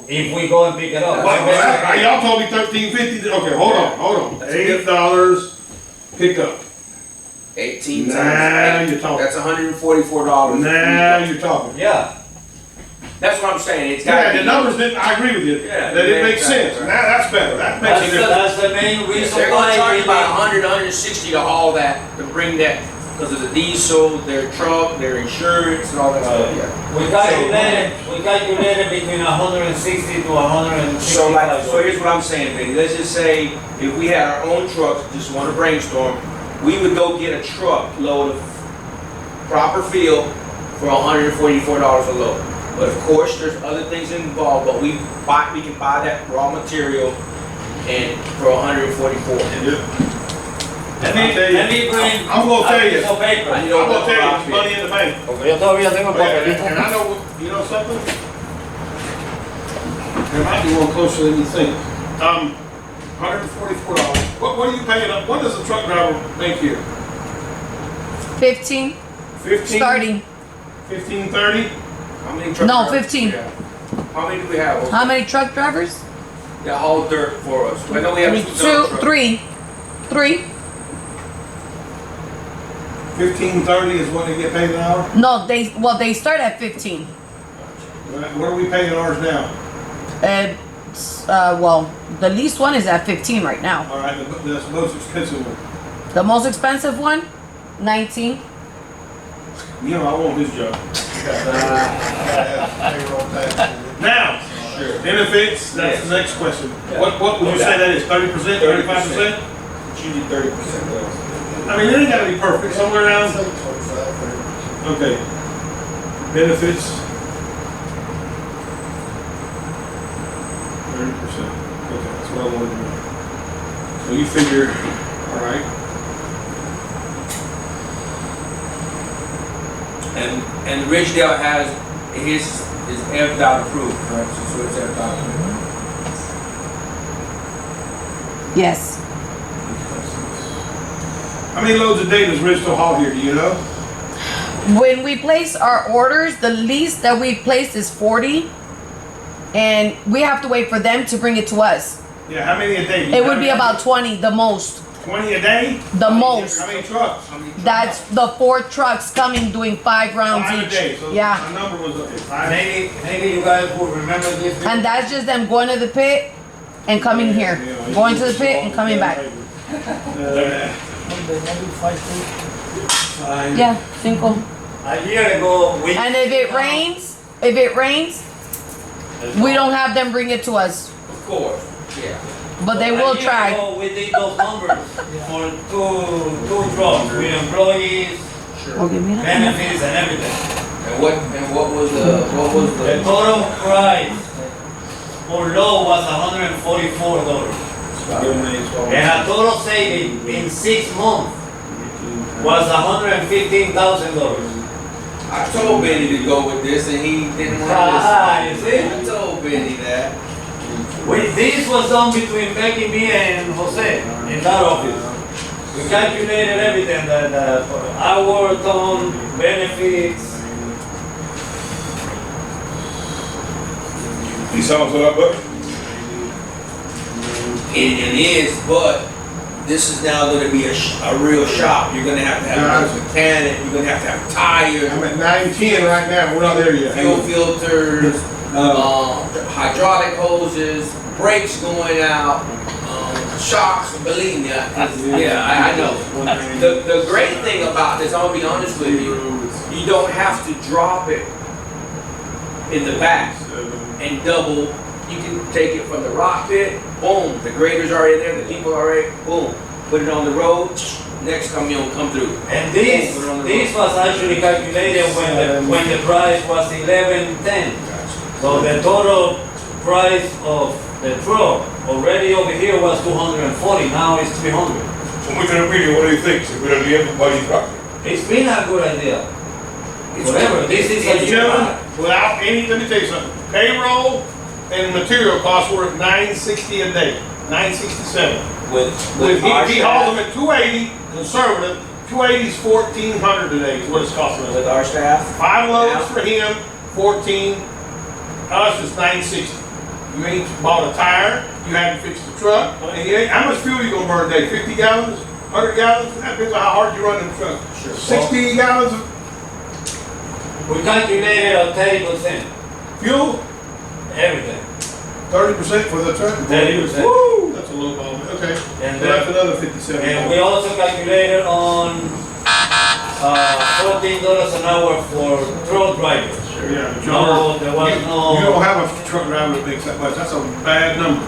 If we go and pick it up. Y'all told me 13.50, okay, hold on. That's a good- $8 pickup. 18 Now times. you're talking. That's $144. Now you're talking. Yeah. That's what I'm saying. It's got Yeah, the numbers didn't, I agree with you, Yeah, that it makes yeah, sense, right. now that's better, that makes a That's difference. the main reason They're gonna why. charge we you about need- 100, 160 to haul that, to bring that, because of the diesel, their truck, their insurance, and all that stuff. Yeah. We calculated between 160 to 165. So here's what I'm saying, baby. Let's just say if we had our own trucks, just want to brainstorm, we would go get a truck load of proper fuel for $144 a load. But of course, there's other things involved, but we can buy that raw material and for $144. Let I'll tell you. me bring. I'm gonna tell you. a piece of paper. I I'm gonna tell you, it's money in the bank. Porque yo todavía tengo el And papelito. I know, you know something? There might be one closer than you think. $144. What are you paying up? What does a truck driver make here? 15 15? starting. 15, 30? How many truck No, drivers 15. do we have? How many do we have? How many truck drivers? That haul dirt for us. I know we have two dump trucks. Three. 15.30 is what they get paid an hour? No, they start at 15. What are we paying ours now? And, well, the least one is at 15 right now. All right, that's the most expensive one. The most expensive one, 19. You know, I want his job. Payroll taxes. Now, benefits, that's the next question. What would you say that is, 30%, 35%? It's usually 30%. I mean, it ain't gotta be perfect, somewhere around, Say 25, 30. okay. Benefits. 30%, okay, that's what I wanted to know. So you figure, all right. And Ridgedale has his FDOT approved, correct? So it's FDOT approved. Yes. How many loads a day does Ridgeville haul here, do you know? When we place our orders, the least that we've placed is 40. And we have to wait for them to bring it to us. Yeah, how many a day? It would be about 20, the most. 20 a day? The most. How many trucks? That's the 4 trucks coming doing 5 rounds 5 a day, each. so Yeah. my number was, okay, 5. Maybe you guys will remember this. And that's just them going to the pit and coming here. Going to the pit and coming back. Yeah, cinco. A year ago, we. And if it rains, we don't have them bring it to us. Of course, yeah. But they will A year try. ago, we did those numbers for two trucks with employees, benefits and everything. And what was the The total price for low was $144. And a total saving in 6 months was $115,000. I told Benny to go with this and he didn't want to Ah, you listen. see? I told Benny that. This was done between Becky, me, and Jose in that office. We calculated everything, the hour, ton, benefits. He sounds a lot better. It is, but this is now going to be a real shop. You're going to have a mechanic. You're going to have tires, I'm at 910 right now, we're not there yet. fuel filters, hydraulic hoses, brakes going out, shocks. Believe me, I know. The great thing about this, I'll be honest with you, you don't have to drop it in the back and double. You can take it from the rock pit, boom, the grader's already there, the people are already, boom, put it on the road, next come you'll come through. And this was actually calculated when the price was $11.10. So the total price of the truck already over here was $240. Now it's $300. So Mr. Emilio, what do you think? Is it a good idea to buy these trucks? It's been a good idea. Whatever. This is a Gentlemen, without any, let me tell you something, payroll and material costs were at $960 a day, $967. With He our hauls them staff, at 280, conservative, 280 is $1,400 a day is what it's costing us. with our staff, 5 loads for him, 14, us is 960. You ain't bought a tire, you haven't fixed the truck, and you ain't, how much fuel you gonna burn a day? 50 gallons, 100 gallons? That depends on how hard you run the truck. Sure. 60 gallons of We calculated a 30%. fuel, Everything. 30% for the truck? 30%. Woo, that's a low ball, okay. And So that's another 57. And we also calculated on $14 an hour for truck drivers. Yeah, but No, there was you no. don't have a truck driver that makes that much, that's a bad number. I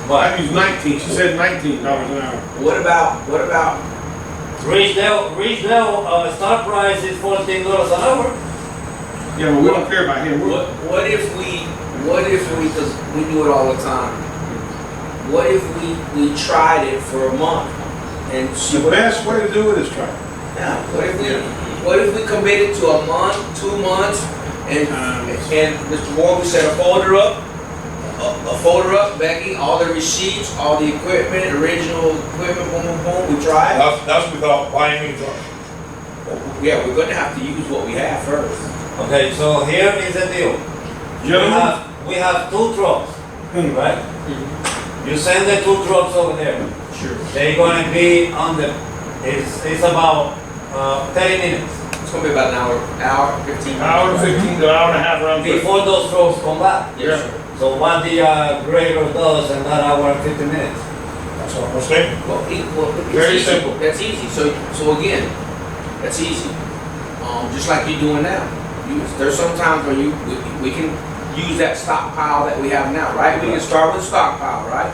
But use 19, she said $19 an hour. what about Ridgedale, start price is $14 an hour. Yeah, but we don't care about him. what if we, because we do it all the time. What if we tried it for a month and see The what best way to do it is try. Yeah, what if we committed to a month, 2 months, and Mr. Moore, we set a folder up, Becky, all the receipts, all the equipment, original equipment, boom, boom, boom, we try it. That's without buying any trucks. Yeah, we're gonna have to use what we have first. Okay, so here is the deal. Gentlemen, We have 2 trucks, right? You send the 2 trucks over there. Sure. They're gonna be on the, it's about 30 minutes. It's gonna be about an hour, 15 minutes. Hour and 15 to hour and a half round trip. Before those trucks come back. Yes, sir. So what the grader does in that hour and 50 minutes. That's all I'm saying. Well, it's Very easy. simple. That's easy. So again, that's easy. Just like you're doing now. There's some times where we can use that stockpile that we have now, right? We can start with stockpile, right?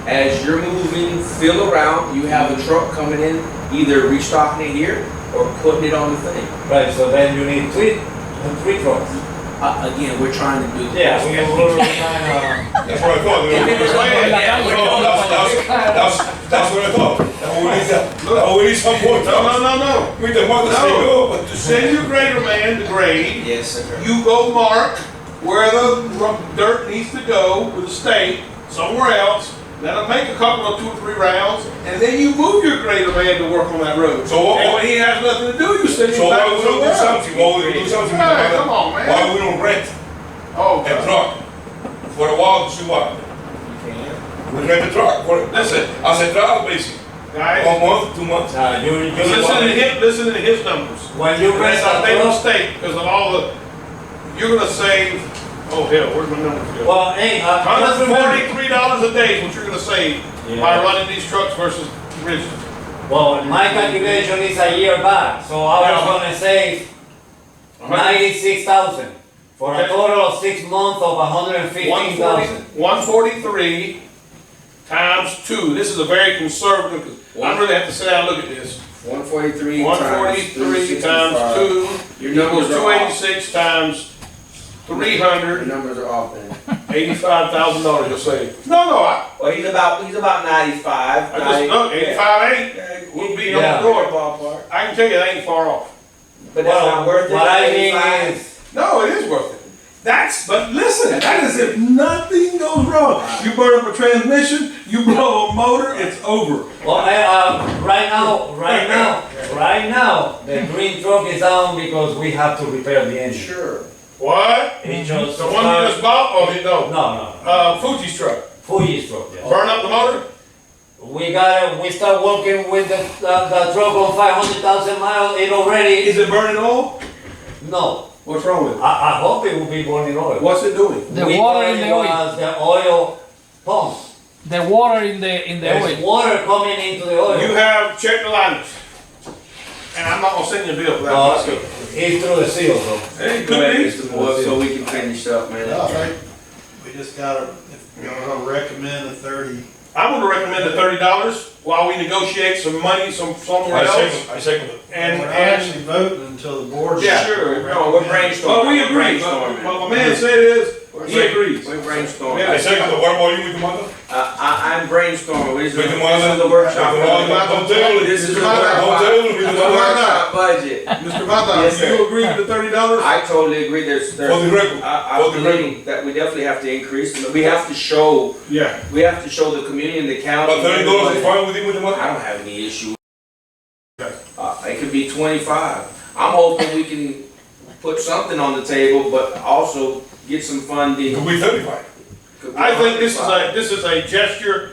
As you're moving, fill around, you have a truck coming in, either restocking it here or putting it on the thing. Right, so then you need three trucks. Again, we're trying to do this. Yeah, we were trying That's what I thought. That's what I thought. We need some more. No. We the mother say go, but To send your grader man to grade, Yes, sir. you go mark where the dirt needs to go with the state, somewhere else. That'll make a couple of 2 or 3 rounds, and then you move your grader man to work on that road. So what- And when he has nothing to do, you send him so back why we don't somewhere do else. something? Why we don't do something? Hey, come on, man. Why we don't rent Oh, a truck for a while to see what? We rent a truck for, listen, as a trial basis, guys, 1 month, 2 months. listen to his numbers. when you rent That's a a big truck, mistake, because of all the, you're gonna save, oh hell, where's my numbers go? well, hey, just remember, $143 a day is what you're gonna save by running these trucks versus original. well, my calculation is a year back, so I was gonna save 96,000 for a total of 6 months of 115,000. 143 times 2. This is a very conservative, 'cause I really have to sit down and look at this. 143 143 times 2 Your equals numbers are off. 286 times Your 300, numbers are off, man. $85,000 you'll save. No, Well, he's about 95. I just, look, 85 ain't, we'll be on Yeah. the door. ballpark. I can tell you, that ain't far off. But that's not worth it. What I mean 85. is, No, it is worth it. But listen, that is if nothing goes wrong. You burn up a transmission, you blow a motor, it's over. well, right now, the green truck is down because we have to repair the engine. Sure. What? It just The one you just bought? Oh, no. No, Fuji's truck. Fuji's truck, yes. Burn up the motor? We start working with the truck on 500,000 miles, it already, Is it burning oil? no, What's wrong with it? I hope it will be burning oil. What's it doing? The We water thought in it the oil. was the oil pumps. The water in the There's oil. water coming into the oil. You have checked the liners. And I'm not gonna send you a bill for that. No, Let's go. it's through the seal, so. Hey, Go ahead, could be. Mr. Boyd, so we can finish up, man. I think we just gotta, if you're gonna recommend a 30, I'm gonna recommend the $30 while we negotiate some money somewhere else. I second it. And, we're not and, actually voting until the board. Yeah. Sure, no, we're brainstorming. well, we agree, Brainstorming. but what my man said is, he agrees. We're brainstorming. Yeah. I second it. What about you with the mother? I'm brainstorming. This is With the this mother? is the workshop. With the mother? Don't tell it. This is the Don't workshop. tell it. This is the workshop budget. Mr. Mata, Yes, do sir. you agree with the $30? I totally agree. There's For the record. I For the believe that we definitely have to increase. We have to show Yeah. the community and the county. But $30 is fine with you with the I mother? don't have any issue. Okay. It could be 25. I'm hoping we can put something on the table, but also get some It funding. could be 35. Could be I think 105. this is a gesture,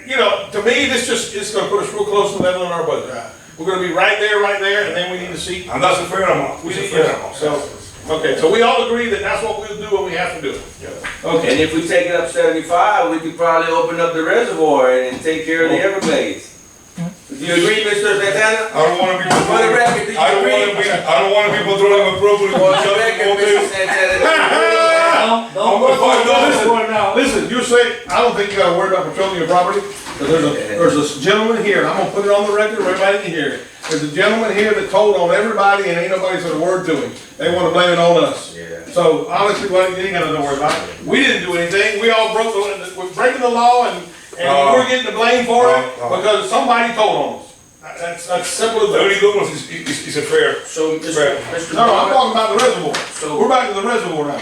you know, to me, it's gonna put us real close to level in our budget. We're gonna be right there, and then we need to see. And that's a fair amount. We It's a need, fair yeah, amount. so, okay, so we all agree that that's what we'll do when we have to do it. Okay, And if we take it up 75, we could probably open up the reservoir and take care of the Everglades. Do you agree, Mr. Santana? I don't want to be. For the record, do you I don't agree? want to be. I don't want people throwing a property. For the record, Mr. Santana. Don't I'm gonna find out. for now. listen, you say, I don't think you gotta worry about patrolling your property, but there's a gentleman here, and I'm gonna put it on the record, where everybody can hear it. There's a gentleman here that told on everybody, and ain't nobody said a word to him. They wanna blame it on us. Yeah. So honestly, well, you ain't gotta don't worry about it. We didn't do anything, we all broke we're breaking the law, and we're getting the blame for it, because somebody told on us. That's simple as that. $30 is a fair. So, Mr. No, I'm Boyd, talking about the reservoir. So- We're back to the reservoir now.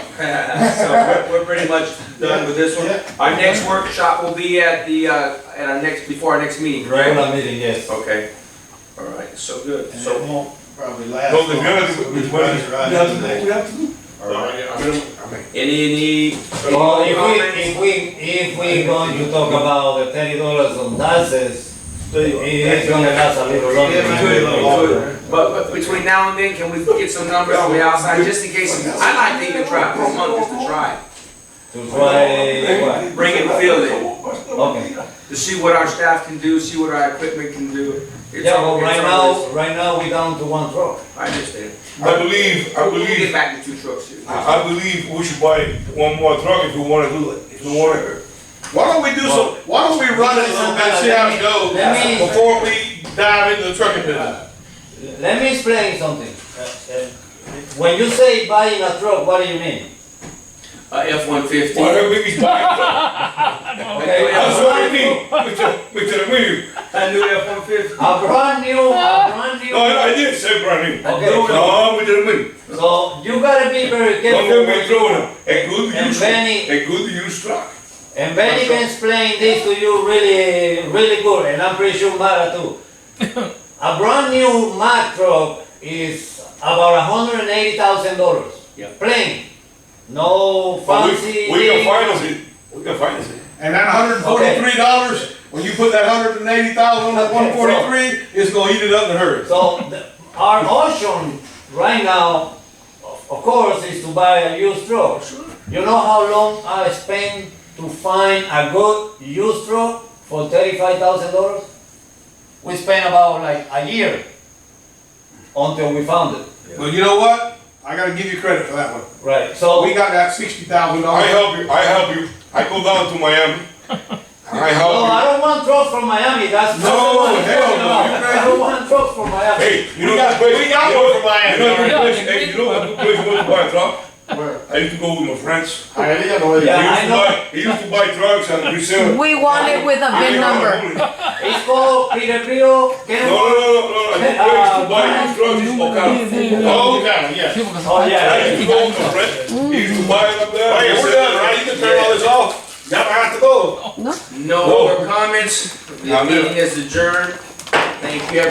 so we're pretty much done with this one. Yeah. Our next workshop will be at before our next meeting, correct? Regular meeting, yes. Okay. All right, so good. And it So, won't probably last. No, the long, reality so with we money. budget right We have to into do. that. We have to do. all right. I mean, Any Well, comments? if we going to talk about the $30 on taxes, It's gonna last a little longer. Yeah, maybe a little longer. But between now and then, can we get some numbers on the outside, just in case? I'd like to even try for a month, just to try it. To try what? Bring it and feel it, Okay. to see what our staff can do, see what our equipment can do. It's Yeah, all- but it's right always- now, right now we down to one truck. I understand. I believe, We'll get back to 2 trucks here. I believe we should buy one more truck if we wanna do it, if we wanna. Why don't we do some, why don't we run it a little bit, see how it goes, Let me- before we dive into the trucking business? Let me explain something. When you say buying a truck, what do you mean? F-150. Whatever we buy a truck. Okay, That's what I mean, Mr. Emilio. I knew F-150. a brand new. No, I did say brand new. Okay, No, Mr. Emilio. so you gotta be very Don't careful. get me throwing a good And used, Benny- a good used truck. And Benny can explain this to you really, really good, and I'm pretty sure Mara too. A brand new Mack truck is about $180,000. Yeah. Plain. No But fancy. we can thing. finance it, we can finance it. And that $143, when you put that $180,000 on that Okay, so- 143, it's gonna eat it up in a hurry. So our option right now, of course, is to buy a used truck. You know how long I spent to find a good used truck for $35,000? We spent about like a year until we found it. But you know what? I gotta give you credit for that one. Right. So We got that $60,000. I help you, I go down to Miami. And I no, help I don't want trucks from Miami. That's No, not what I'm hell talking no, about. you crazy. I don't want trucks from Miami. you. Hey, you know We got- what place? we got you know one what- from Miami. You know what Yeah, place, I hey, you know what place you want to buy a truck? I used to go with my friends. I didn't know. Yeah. He used to buy trucks and resell. We want it with a VIN number. It's called Peter Rio. No, a good place to buy used trucks is Ocala. Oh, okay, yeah. Oh yeah. I used to go with my friend, he used to buy it up there. Hey, we're done, right? You can turn all this off. Y'all have to go. No other comments. The I'm meeting is adjourned. Thank you.